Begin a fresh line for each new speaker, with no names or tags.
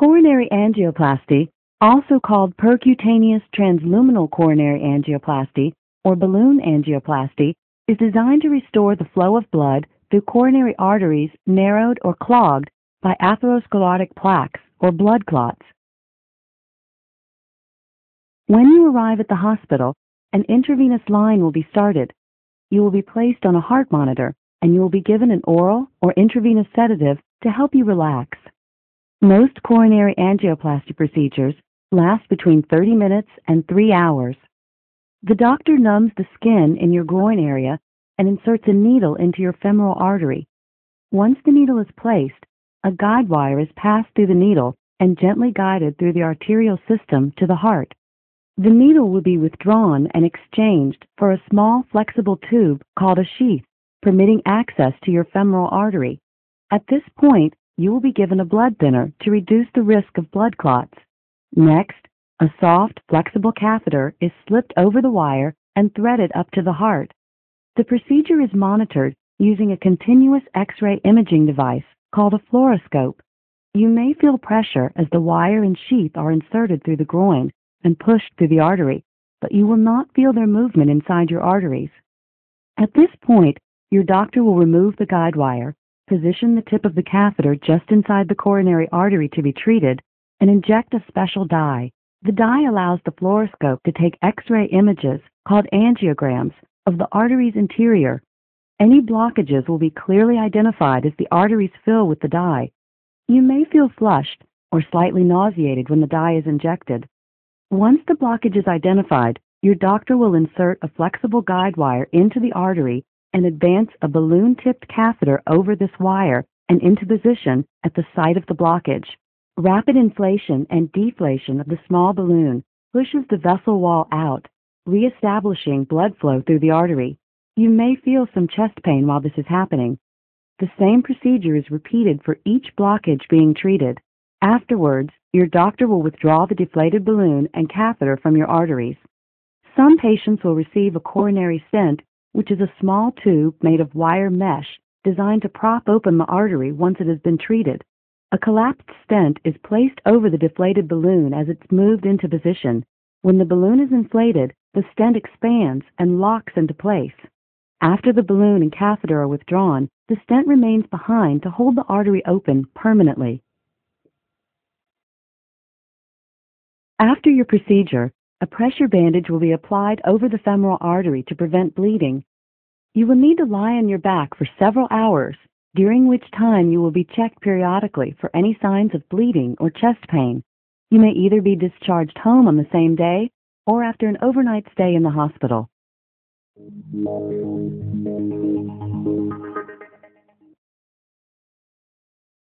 Coronary angioplasty, also called percutaneous transluminal coronary angioplasty or balloon angioplasty, is designed to restore the flow of blood through coronary arteries narrowed or clogged by atherosclerotic plaques or blood clots. When you arrive at the hospital, an intravenous line will be started. You will be placed on a heart monitor, and you will be given an oral or intravenous sedative to help you relax. Most coronary angioplasty procedures last between 30 minutes and 3 hours. The doctor numbs the skin in your groin area and inserts a needle into your femoral artery. Once the needle is placed, a guide wire is passed through the needle and gently guided through the arterial system to the heart. The needle will be withdrawn and exchanged for a small flexible tube called a sheath, permitting access to your femoral artery. At this point, you will be given a blood thinner to reduce the risk of blood clots. Next, a soft, flexible catheter is slipped over the wire and threaded up to the heart. The procedure is monitored using a continuous X-ray imaging device called a fluoroscope. You may feel pressure as the wire and sheath are inserted through the groin and pushed through the artery, but you will not feel their movement inside your arteries. At this point, your doctor will remove the guide wire, position the tip of the catheter just inside the coronary artery to be treated, and inject a special dye. The dye allows the fluoroscope to take X-ray images, called angiograms, of the artery's interior. Any blockages will be clearly identified as the arteries fill with the dye. You may feel flushed or slightly nauseated when the dye is injected. Once the blockage is identified, your doctor will insert a flexible guide wire into the artery and advance a balloon-tipped catheter over this wire and into position at the site of the blockage. Rapid inflation and deflation of the small balloon pushes the vessel wall out, reestablishing blood flow through the artery. You may feel some chest pain while this is happening. The same procedure is repeated for each blockage being treated. Afterwards, your doctor will withdraw the deflated balloon and catheter from your arteries. Some patients will receive a coronary stent, which is a small tube made of wire mesh designed to prop open the artery once it has been treated. A collapsed stent is placed over the deflated balloon as it's moved into position. When the balloon is inflated, the stent expands and locks into place. After the balloon and catheter are withdrawn, the stent remains behind to hold the artery open permanently. After your procedure, a pressure bandage will be applied over the femoral artery to prevent bleeding. You will need to lie on your back for several hours, during which time you will be checked periodically for any signs of bleeding or chest pain. You may either be discharged home on the same day or after an overnight stay in the hospital.